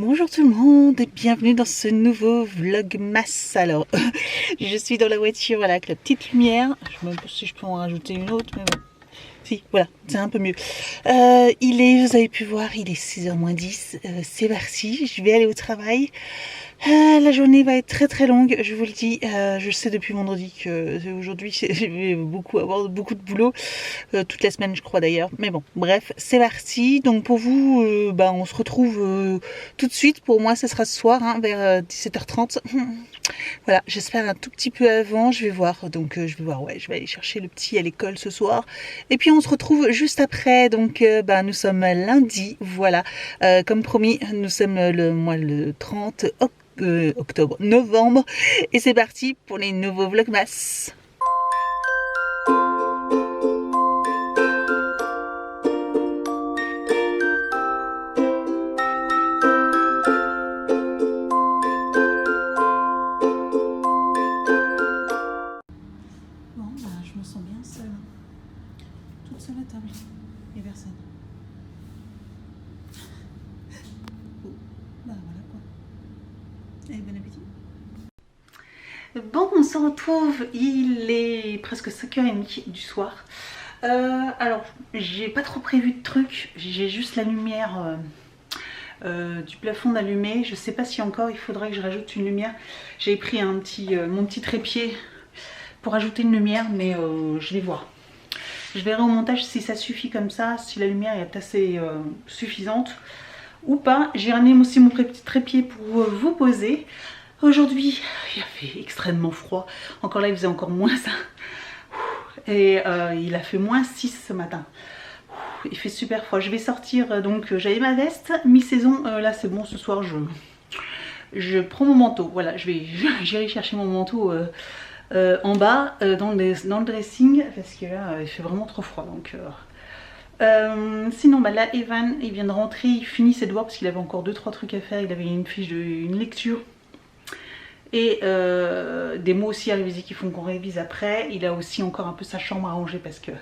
Bonjour tout le monde et bienvenue dans ce nouveau vlogmas. Alors, je suis dans la voiture, voilà, avec la petite lumière. Je ne sais même pas si je peux en rajouter une autre, mais bon. Si, voilà, c'est un peu mieux. Vous avez pu voir, il est 6h moins 10. C'est parti, je vais aller au travail. La journée va être très très longue, je vous le dis. Je sais depuis vendredi que aujourd'hui je vais avoir beaucoup de boulot. Toute la semaine je crois d'ailleurs. Mais bon, bref, c'est parti. Donc pour vous, on se retrouve tout de suite. Pour moi, ce sera ce soir, hein, vers 17h30. Voilà, j'espère un tout petit peu avant. Je vais voir. Donc je vais voir, ouais, je vais aller chercher le petit à l'école ce soir. Et puis on se retrouve juste après. Donc nous sommes lundi, voilà. Comme promis, nous sommes le 30 novembre. Et c'est parti pour les nouveaux vlogmas. Je me sens bien seule. Toute seule à table. Il n'y a personne. Voilà quoi. Et bon appétit. Bon, on se retrouve. Il est presque 5h30 du soir. Alors, j'ai pas trop prévu de trucs. J'ai juste la lumière du plafond d'allumé. Je sais pas si encore il faudrait que je rajoute une lumière. J'ai pris mon petit trépied pour ajouter une lumière, mais je vais voir. Je verrai au montage si ça suffit comme ça, si la lumière est assez suffisante ou pas. J'ai ramené aussi mon petit trépied pour vous poser. Aujourd'hui, il a fait extrêmement froid. Encore là, il faisait encore moins ça. Et il a fait moins 6 ce matin. Il fait super froid. Je vais sortir, donc j'avais ma veste mi-saison. Là, c'est bon, ce soir, je prends mon manteau. Voilà, j'irai chercher mon manteau en bas dans le dressing parce que là il fait vraiment trop froid. Donc sinon là Evan il vient de rentrer, il finit ses devoirs parce qu'il avait encore 2-3 trucs à faire. Il avait une lecture et des mots aussi à réviser qu'il faut qu'on révise après. Il a aussi encore un peu sa chambre à ranger parce que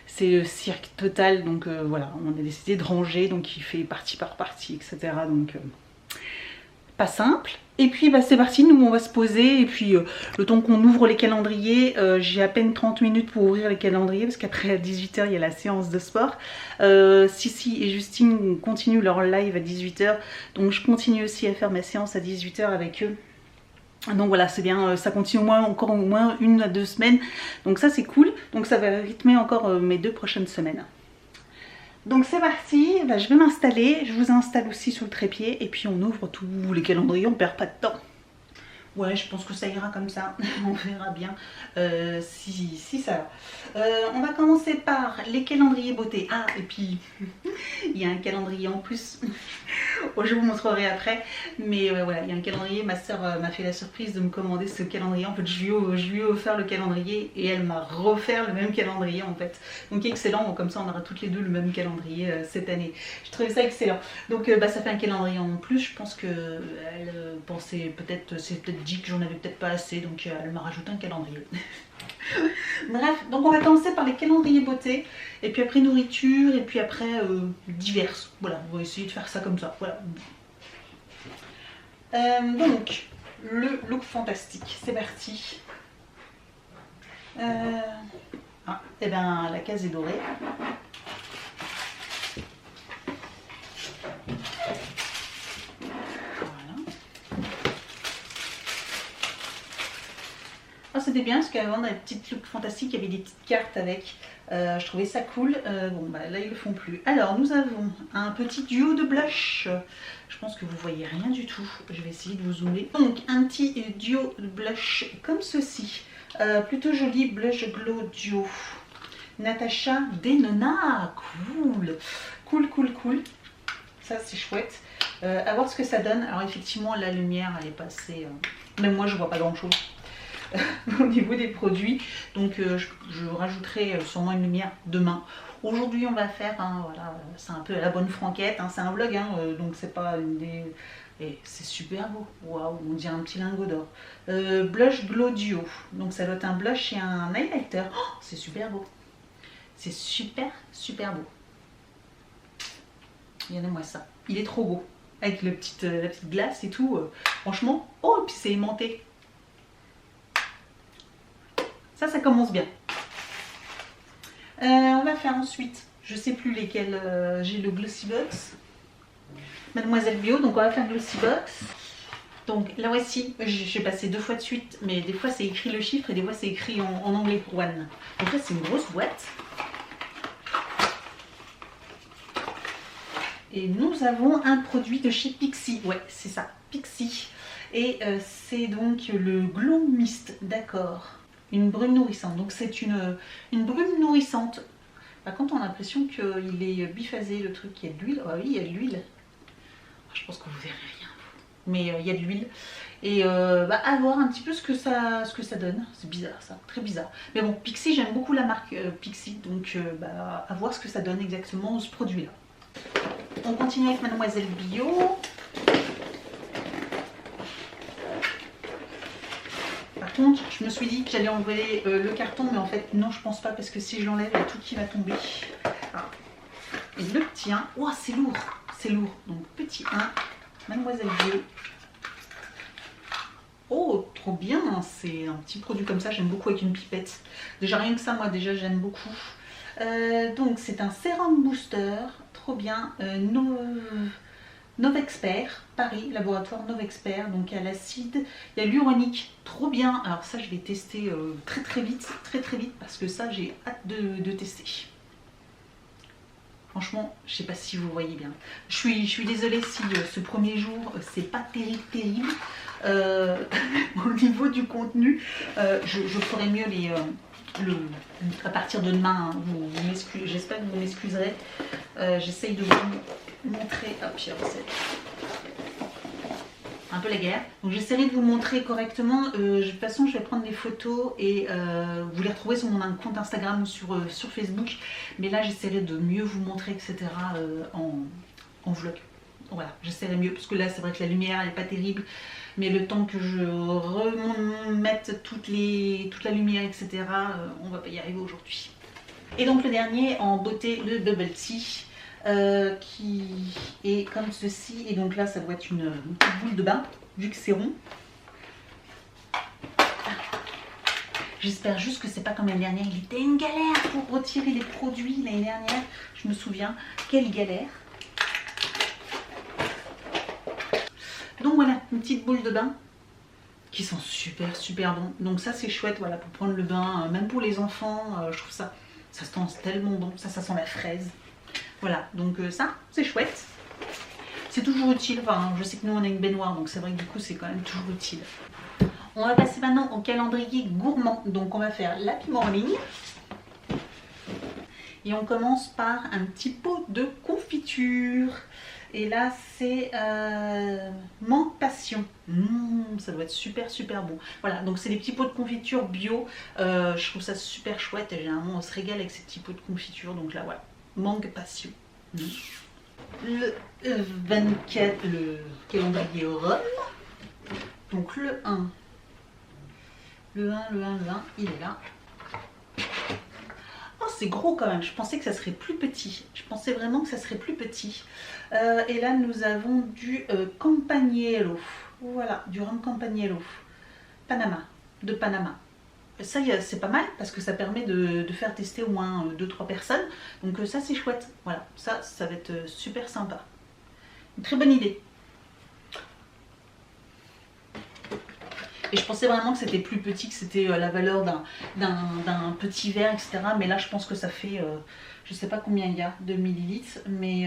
c'est le cirque total. Donc voilà, on a décidé de ranger, donc il fait partie par partie, etc. Donc pas simple. Et puis c'est parti, nous on va se poser et puis le temps qu'on ouvre les calendriers, j'ai à peine 30 minutes pour ouvrir les calendriers parce qu'après à 18h il y a la séance de sport. Sissi et Justine continuent leur live à 18h, donc je continue aussi à faire ma séance à 18h avec eux. Donc voilà, c'est bien, ça continue encore au moins 1 à 2 semaines, donc ça c'est cool. Donc ça va rythmer encore mes 2 prochaines semaines. Donc c'est parti, je vais m'installer, je vous installe aussi sur le trépied et puis on ouvre tous les calendriers, on perd pas de temps. Ouais, je pense que ça ira comme ça, on verra bien si ça va. On va commencer par les calendriers beauté. Ah, et puis il y a un calendrier en plus, je vous montrerai après. Mais voilà, il y a un calendrier, ma soeur m'a fait la surprise de me commander ce calendrier. En fait, je lui ai offert le calendrier et elle m'a refait le même calendrier en fait. Donc excellent, comme ça on aura toutes les deux le même calendrier cette année. Je trouvais ça excellent. Donc ça fait un calendrier en plus, je pense qu'elle pensait c'est peut-être dit que j'en avais peut-être pas assez, donc elle m'a rajouté un calendrier. Bref, donc on va commencer par les calendriers beauté, et puis après nourriture, et puis après diverses. Voilà, on va essayer de faire ça comme ça. Voilà. Donc, le look fantastique, c'est parti. Et ben la case est dorée. C'était bien parce qu'avant dans les petites looks fantastiques il y avait des petites cartes avec, je trouvais ça cool. Là ils le font plus. Alors nous avons un petit duo de blush, je pense que vous voyez rien du tout, je vais essayer de vous zoomer. Donc un petit duo de blush comme ceci, plutôt joli, blush glow duo Natasha Denona. Cool, ça c'est chouette. À voir ce que ça donne. Alors effectivement la lumière elle est passée, même moi je vois pas grand chose au niveau des produits, donc je rajouterai sûrement une lumière demain. Aujourd'hui on va faire, voilà, c'est un peu à la bonne franquette, c'est un vlog, donc c'est pas une des... Et c'est super beau, waouh, on dirait un petit lingot d'or. Blush Glow Duo, donc ça doit être un blush et un highlighter. Oh, c'est super beau, c'est super beau. Regardez-moi ça, il est trop beau. avec la petite glace et tout. Franchement, oh, et puis c'est aimanté. Ça commence bien. On va faire ensuite, je sais plus lesquels, j'ai le Glossy Box. Mademoiselle Bio, donc on va faire Glossy Box. Donc là voici, j'ai passé 2 fois de suite, mais des fois c'est écrit le chiffre et des fois c'est écrit en anglais pour one. Donc là c'est une grosse boîte. Et nous avons un produit de chez Pixi, ouais c'est ça, Pixi. Et c'est donc le Glow Mist, d'accord. Une brume nourrissante, donc c'est une brume nourrissante. Par contre on a l'impression qu'il est biphasé le truc, il y a de l'huile, ah oui il y a de l'huile. Je pense que vous verrez rien, mais il y a de l'huile. Et à voir un petit peu ce que ça donne. C'est bizarre ça, très bizarre. Mais bon, Pixi, j'aime beaucoup la marque Pixi, donc à voir ce que ça donne exactement ce produit-là. On continue avec Mademoiselle Bio. Par contre, je me suis dit que j'allais enlever le carton, mais en fait, non, je pense pas, parce que si je l'enlève, il y a tout qui va tomber. Ah. Et le petit 1, oh, c'est lourd, c'est lourd. Donc, petit 1, Mademoiselle Bio. Oh, trop bien, c'est un petit produit comme ça, j'aime beaucoup avec une pipette. Déjà, rien que ça, moi, déjà, j'aime beaucoup. Donc, c'est un sérum booster, trop bien, Novexpert, Paris, laboratoire Novexpert. Donc, il y a l'acide, il y a l'uronique, trop bien. Alors ça, je vais tester très vite, parce que ça, j'ai hâte de tester. Franchement, je sais pas si vous voyez bien. Je suis désolée si ce premier jour, c'est pas terrible. Au niveau du contenu, je ferai mieux à partir de demain. Hein, j'espère que vous m'excuserez. J'essaye de vous montrer. Hop, j'ai un peu la guerre. Donc j'essaierai de vous montrer correctement. De toute façon, je vais prendre des photos et vous les retrouver sur mon compte Instagram ou sur Facebook. Mais là, j'essaierai de mieux vous montrer, etc. en vlog. Voilà, j'essaierai mieux parce que là, c'est vrai que la lumière, elle n'est pas terrible. Mais le temps que je remette toute la lumière, etc., on va pas y arriver aujourd'hui. Et donc le dernier en beauté, le Bubble Tea. Qui est comme ceci, et donc là ça doit être une petite boule de bain vu que c'est rond. J'espère juste que c'est pas comme l'année dernière, il était une galère pour retirer les produits l'année dernière, je me souviens, quelle galère. Donc voilà, une petite boule de bain qui sont super bons, donc ça c'est chouette, voilà, pour prendre le bain, même pour les enfants, je trouve ça sent tellement bon, ça sent la fraise. Voilà, donc ça, c'est chouette. C'est toujours utile. Enfin, je sais que nous, on a une baignoire, donc c'est vrai que du coup, c'est quand même toujours utile. On va passer maintenant au calendrier gourmand. Donc, on va faire la piment en ligne. Et on commence par un petit pot de confiture. Et là, c'est menthe passion. Ça doit être super bon. Voilà, donc c'est des petits pots de confiture bio. Je trouve ça super chouette. Et généralement, on se régale avec ces petits pots de confiture. Donc là, voilà. Mangue passion. Le 24, le calendrier Rome. Donc le 1, il est là. Oh, c'est gros quand même. Je pensais que ça serait plus petit. Je pensais vraiment que ça serait plus petit. Et là, nous avons du Campaniello. Voilà, du rhum Campaniello. De Panama. Ça, c'est pas mal parce que ça permet de faire tester au moins 2-3 personnes. Donc ça, c'est chouette. Voilà, ça va être super sympa. Une très bonne idée. Et je pensais vraiment que c'était plus petit, que c'était la valeur d'un petit verre, etc. Mais là, je pense que ça fait, je sais pas combien il y a de millilitres, mais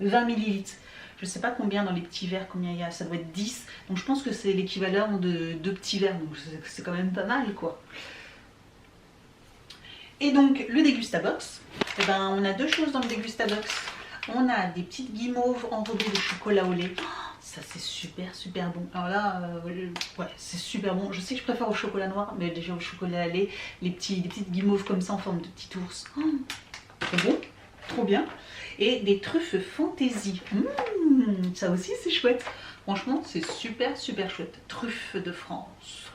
20 millilitres. Je sais pas combien dans les petits verres, combien il y a, ça doit être 10. Donc je pense que c'est l'équivalent de 2 petits verres, donc c'est quand même pas mal quoi. Et donc le Dégustabox, eh ben, on a 2 choses dans le Dégustabox. On a des petites guimauves enrobées de chocolat au lait. Oh, ça c'est super bon. Alors là, ouais, c'est super bon. Je sais que je préfère au chocolat noir, mais déjà au chocolat au lait, les petites guimauves comme ça en forme de petit ours. Oh, trop bon, trop bien. Et des truffes fantaisie. Ça aussi c'est chouette. Franchement c'est super chouette. Truffes de France.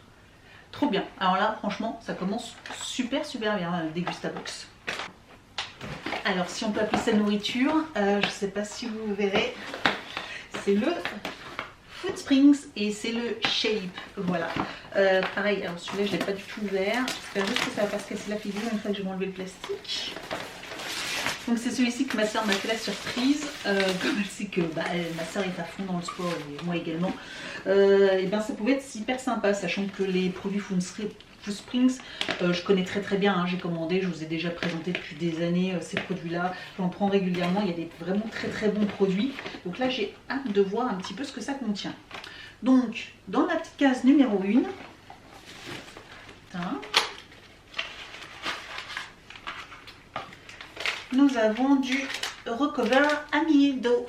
Trop bien. Alors là franchement ça commence super bien le Dégustabox. Alors si on peut appeler ça nourriture, je ne sais pas si vous verrez, c'est le Food Springs et c'est le Shape, voilà. Pareil, alors celui-là je ne l'ai pas du tout ouvert, j'espère juste que ça va pas se casser la figure une fois que je vais enlever le plastique. Donc c'est celui-ci que ma soeur m'a fait la surprise, comme elle sait que ma soeur est à fond dans le sport et moi également, et bien ça pouvait être super sympa, sachant que les produits Food Springs, je connais très bien, hein, j'ai commandé, je vous ai déjà présenté depuis des années ces produits-là, j'en prends régulièrement, il y a des vraiment très bons produits. Donc là j'ai hâte de voir un petit peu ce que ça contient. Donc dans la petite case numéro 1, nous avons du Recover Aminos.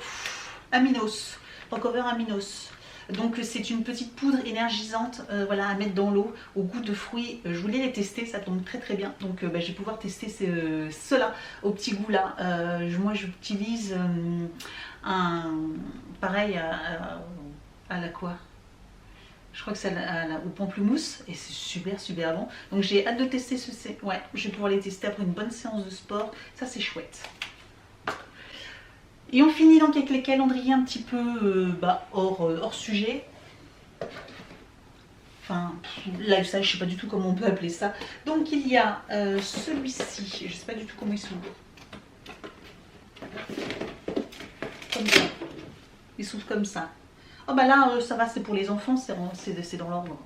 Recover Aminos. Donc c'est une petite poudre énergisante voilà, à mettre dans l'eau au goût de fruits. Je voulais les tester, ça tombe très bien. Donc je vais pouvoir tester cela au petit goût là. Moi j'utilise un pareil à la quoi, je crois que c'est au pamplemousse et c'est super bon. Donc j'ai hâte de tester ouais, je vais pouvoir les tester après une bonne séance de sport. Ça c'est chouette. Et on finit donc avec les calendriers un petit peu hors sujet. Enfin, lifestyle, je sais pas du tout comment on peut appeler ça. Donc il y a celui-ci, je sais pas du tout comment il s'ouvre. Comme ça. Il s'ouvre comme ça. Oh bah là, ça va, c'est pour les enfants, c'est dans l'ordre.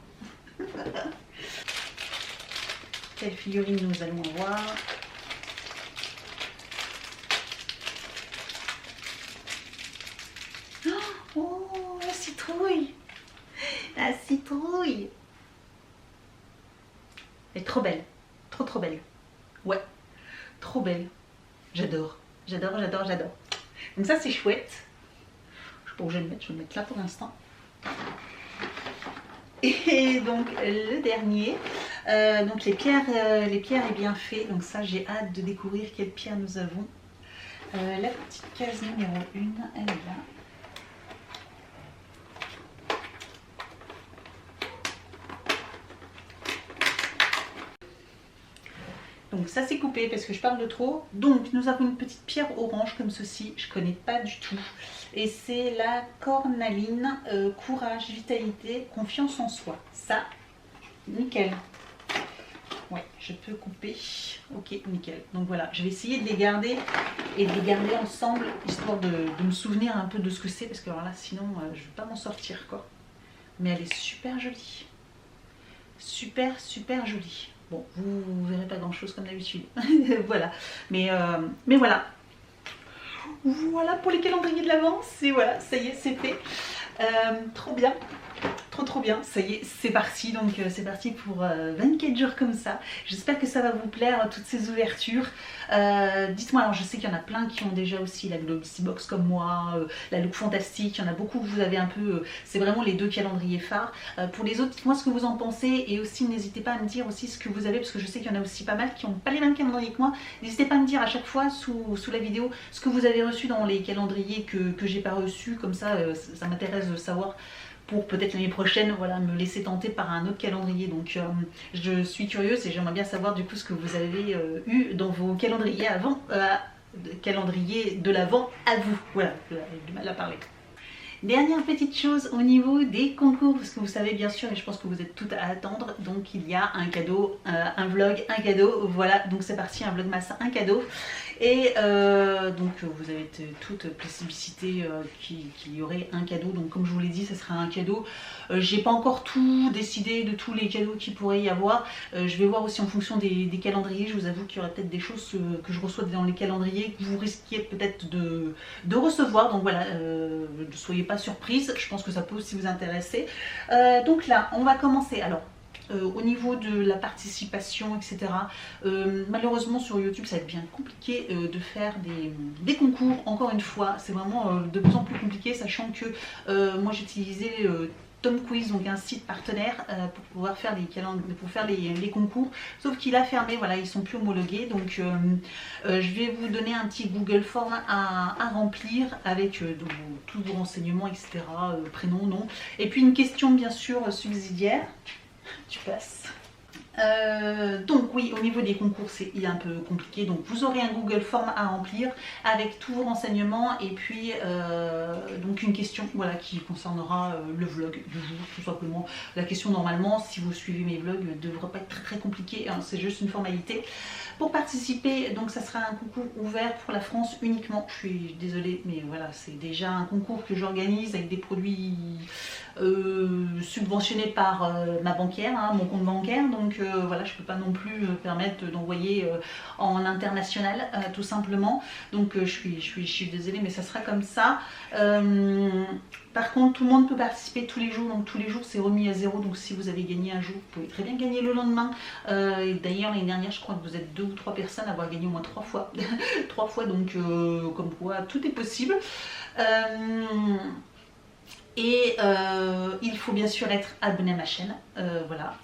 Quelle figurine nous allons avoir? Oh, la citrouille! La citrouille! Elle est trop belle. Trop belle. Ouais, trop belle. J'adore. Donc ça, c'est chouette. Je sais pas où je vais le mettre, je vais le mettre là pour l'instant. Et donc le dernier, donc les pierres est bien fait. Donc ça, j'ai hâte de découvrir quelles pierres nous avons. La petite case numéro 1, elle est là. Donc ça c'est coupé parce que je parle de trop. Donc nous avons une petite pierre orange comme ceci, je connais pas du tout. Et c'est la cornaline, courage, vitalité, confiance en soi. Ça, nickel. Ouais, je peux couper. Ok, nickel. Donc voilà, je vais essayer de les garder et de les garder ensemble, histoire de me souvenir un peu de ce que c'est. Parce que alors là, sinon, je ne vais pas m'en sortir quoi. Mais elle est super jolie. Super jolie. Bon, vous verrez pas grand chose comme d'habitude. Voilà. Mais voilà. Voilà pour les calendriers de l'Avent. Et voilà, ça y est, c'est fait. Trop bien. Trop bien, ça y est, c'est parti. Donc c'est parti pour 24 jours comme ça. J'espère que ça va vous plaire, toutes ces ouvertures. Dites-moi, alors je sais qu'il y en a plein qui ont déjà aussi la Galaxy Box comme moi, la Look Fantastique, il y en a beaucoup que vous avez un peu, c'est vraiment les deux calendriers phares. Pour les autres, dites-moi ce que vous en pensez et aussi n'hésitez pas à me dire aussi ce que vous avez, parce que je sais qu'il y en a aussi pas mal qui n'ont pas les mêmes calendriers que moi. N'hésitez pas à me dire à chaque fois sous la vidéo ce que vous avez reçu dans les calendriers que j'ai pas reçus, comme ça ça m'intéresse de savoir pour peut-être l'année prochaine, voilà, me laisser tenter par un autre calendrier. Donc je suis curieuse et j'aimerais bien savoir du coup ce que vous avez eu dans vos calendriers avant, calendrier de l'Avent à vous. Voilà, j'ai du mal à parler. Dernière petite chose au niveau des concours, parce que vous savez bien sûr, et je pense que vous êtes toutes à attendre, donc il y a un cadeau, un vlog, un cadeau, voilà, donc c'est parti, un vlogmas, un cadeau. Et donc vous avez toute possibilité qu'il y aurait un cadeau, donc comme je vous l'ai dit, ce sera un cadeau. J'ai pas encore tout décidé de tous les cadeaux qu'il pourrait y avoir. Je vais voir aussi en fonction des calendriers. Je vous avoue qu'il y aurait peut-être des choses que je reçois dans les calendriers que vous risquiez peut-être de recevoir. Donc voilà, ne soyez pas surprise. Je pense que ça peut aussi vous intéresser. Donc là, on va commencer. Alors, au niveau de la participation, etc. Malheureusement sur YouTube ça va être bien compliqué de faire des concours. Encore une fois, c'est vraiment de plus en plus compliqué, sachant que moi j'ai utilisé Tom Quiz, donc un site partenaire pour pouvoir faire les concours, sauf qu'il a fermé, voilà, ils sont plus homologués. Donc je vais vous donner un petit Google Form à remplir avec tous vos renseignements, etc. Prénom, nom, et puis une question bien sûr subsidiaire. Tu passes. Donc oui, au niveau des concours c'est un peu compliqué, donc vous aurez un Google Form à remplir avec tous vos renseignements et puis donc une question voilà, qui concernera le vlog du jour tout simplement. La question normalement, si vous suivez mes vlogs, ne devrait pas être très compliqué, hein, c'est juste une formalité. Pour participer, donc ça sera un concours ouvert pour la France uniquement. Je suis désolée, mais voilà, c'est déjà un concours que j'organise avec des produits subventionnés par ma banquière, hein, mon compte bancaire. Donc voilà, je ne peux pas non plus me permettre d'envoyer en international, tout simplement. Donc je suis désolée, mais ça sera comme ça. Par contre, tout le monde peut participer tous les jours, donc tous les jours c'est remis à zéro. Donc si vous avez gagné un jour, vous pouvez très bien gagner le lendemain. Et d'ailleurs l'année dernière, je crois que vous êtes 2 ou 3 personnes à avoir gagné au moins 3 fois. 3 fois, donc comme quoi tout est possible. Il faut bien sûr être abonné à ma chaîne, voilà,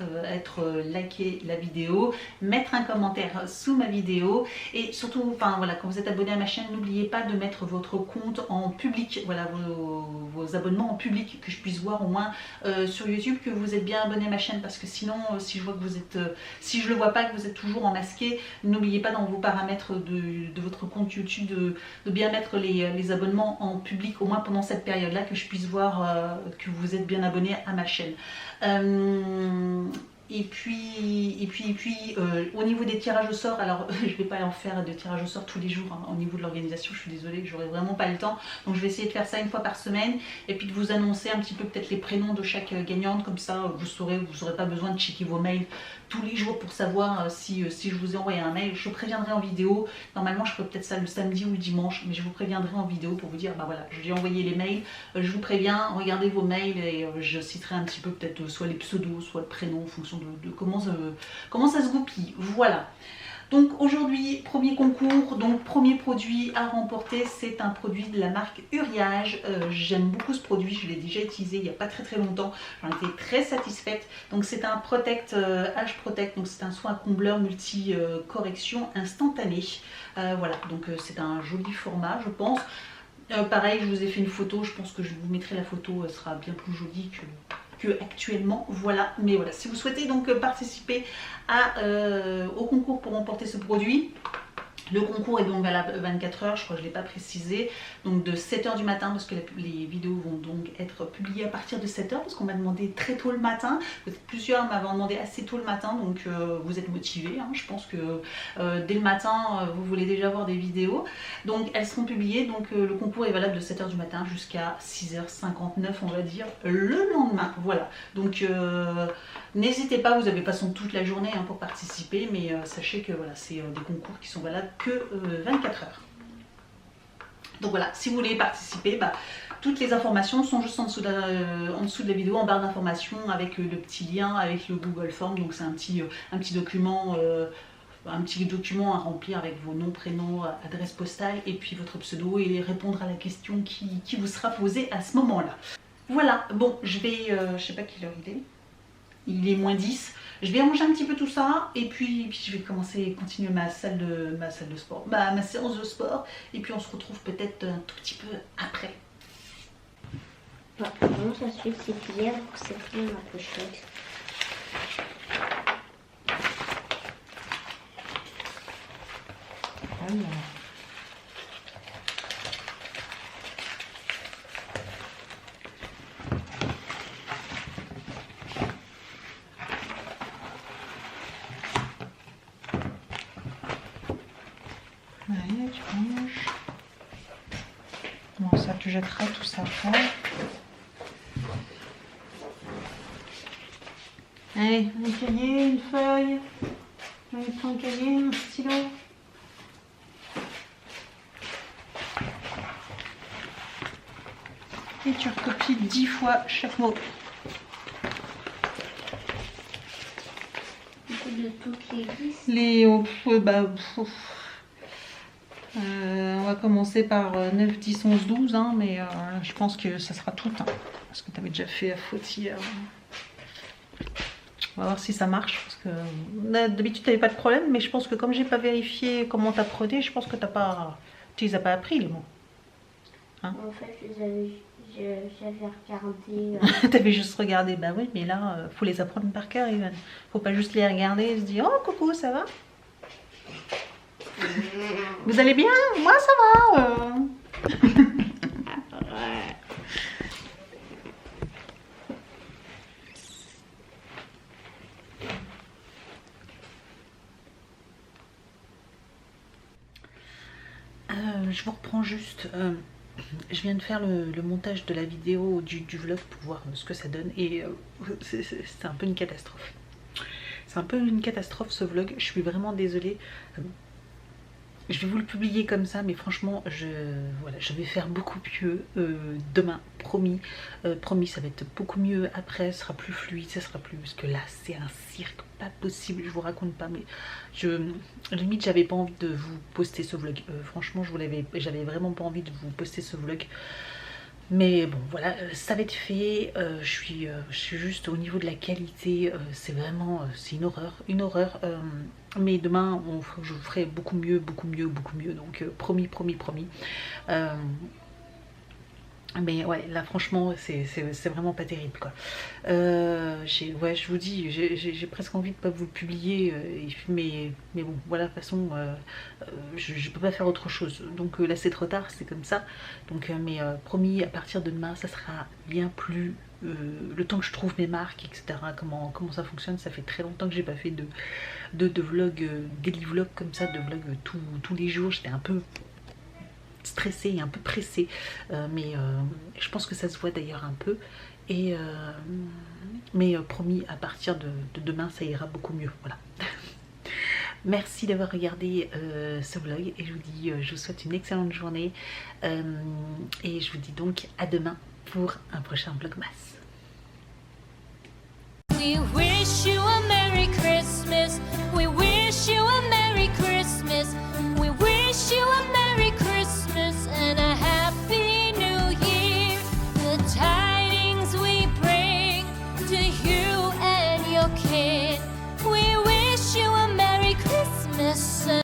liker la vidéo, mettre un commentaire sous ma vidéo et surtout, enfin voilà, quand vous êtes abonné à ma chaîne, n'oubliez pas de mettre votre compte en public, voilà, vos abonnements en public, que je puisse voir au moins sur YouTube que vous êtes bien abonné à ma chaîne, parce que sinon, si je vois que vous êtes, si je le vois pas, que vous êtes toujours en masqué, n'oubliez pas dans vos paramètres de votre compte YouTube de bien mettre les abonnements en public, au moins pendant cette période-là, que je puisse voir que vous êtes bien abonné à ma chaîne. Et puis au niveau des tirages au sort, alors je vais pas en faire de tirage au sort tous les jours, hein, au niveau de l'organisation, je suis désolée, j'aurai vraiment pas le temps. Donc je vais essayer de faire ça une fois par semaine et puis de vous annoncer un petit peu peut-être les prénoms de chaque gagnante, comme ça vous saurez, vous n'aurez pas besoin de checker vos mails tous les jours pour savoir si je vous ai envoyé un mail. Je vous préviendrai en vidéo, normalement je ferai peut-être ça le samedi ou le dimanche, mais je vous préviendrai en vidéo pour vous dire, bah voilà, j'ai envoyé les mails, je vous préviens, regardez vos mails et je citerai un petit peu peut-être soit les pseudos, soit le prénom en fonction de comment ça se goupille. Voilà. Donc aujourd'hui, premier concours, donc premier produit à remporter, c'est un produit de la marque Uriage. J'aime beaucoup ce produit, je l'ai déjà utilisé il n'y a pas très longtemps, j'en étais très satisfaite. Donc c'est un Protect, Age Protect, donc c'est un soin combleur multi-correction instantané. Voilà, donc c'est un joli format je pense. Pareil, je vous ai fait une photo, je pense que je vous mettrai la photo, elle sera bien plus jolie que actuellement, voilà. Mais voilà, si vous souhaitez donc participer au concours pour remporter ce produit, le concours est donc valable 24 heures, je crois que je ne l'ai pas précisé, donc de 7 h du matin, parce que les vidéos vont donc être publiées à partir de 7 h, parce qu'on m'a demandé très tôt le matin, plusieurs m'avaient demandé assez tôt le matin, donc vous êtes motivés, hein, je pense que dès le matin, vous voulez déjà voir des vidéos, donc elles seront publiées, donc le concours est valable de 7 h du matin jusqu'à 6 h 59 on va dire, le lendemain, voilà, donc n'hésitez pas, vous avez pas toute la journée hein, pour participer, mais sachez que voilà, c'est des concours qui sont valables que 24 heures. Donc voilà, si vous voulez participer, bah, toutes les informations sont juste en dessous de la vidéo, en barre d'informations, avec le petit lien, avec le Google Form. Donc c'est un petit document à remplir avec vos noms, prénoms, adresse postale et puis votre pseudo et répondre à la question qui vous sera posée à ce moment-là. Voilà, bon, je sais pas quelle heure il est moins 10. Je vais ranger un petit peu tout ça et puis je vais continuer ma salle de sport, ma séance de sport et puis on se retrouve peut-être un tout petit peu après. Bon, comment ça se fait que c'est hier pour que ça fait un peu chaude. Allez, tu ranges. Bon, ça tu jetteras tout ça après. Allez, un cahier, une feuille. Allez, prends un cahier, un stylo. Et tu recopies 10 fois chaque mot. De toutes les 10. On va commencer par 9, 10, 11, 12, hein, mais je pense que ça sera tout, hein, parce que tu avais déjà fait la faute hier. On va voir si ça marche, parce que d'habitude tu n'avais pas de problème, mais je pense que comme j'ai pas vérifié comment t'apprenais, je pense que tu les as pas appris les mots. Hein? En fait, j'avais regardé. T'avais juste regardé, bah oui, mais là, faut les apprendre par cœur, Ivan. Faut pas juste les regarder et se dire, oh coucou, ça va? Vous allez bien? Moi ça va. Je vous reprends juste. Je viens de faire le montage de la vidéo du vlog pour voir ce que ça donne et c'est un peu une catastrophe. C'est un peu une catastrophe ce vlog, je suis vraiment désolée. Je vais vous le publier comme ça, mais franchement, voilà, je vais faire beaucoup mieux demain, promis. Promis, ça va être beaucoup mieux après, ça sera plus fluide, ça sera plus... Parce que là, c'est un cirque, pas possible, je vous raconte pas, mais limite, j'avais pas envie de vous poster ce vlog. Franchement, j'avais vraiment pas envie de vous poster ce vlog. Mais bon, voilà, ça va être fait. Je suis juste au niveau de la qualité, c'est vraiment, c'est une horreur, une horreur. Mais demain, je vous ferai beaucoup mieux, beaucoup mieux, beaucoup mieux. Donc promis, promis, promis. Mais ouais, là franchement, c'est vraiment pas terrible quoi. Ouais, je vous dis, j'ai presque envie de pas vous le publier, mais bon, voilà, de toute façon, je peux pas faire autre chose. Donc là c'est trop tard, c'est comme ça. Donc, mais promis, à partir de demain, ça sera bien plus... le temps que je trouve mes marques, etc. Comment ça fonctionne, ça fait très longtemps que j'ai pas fait de vlog, daily vlog comme ça, de vlog tous les jours. J'étais un peu stressée et un peu pressée, mais je pense que ça se voit d'ailleurs un peu. Et mais promis, à partir de demain, ça ira beaucoup mieux. Voilà. Merci d'avoir regardé ce vlog et je vous dis, je vous souhaite une excellente journée et je vous dis donc à demain pour un prochain vlogmas. We wish you a Merry Christmas. We wish you a Merry Christmas. We wish you a Merry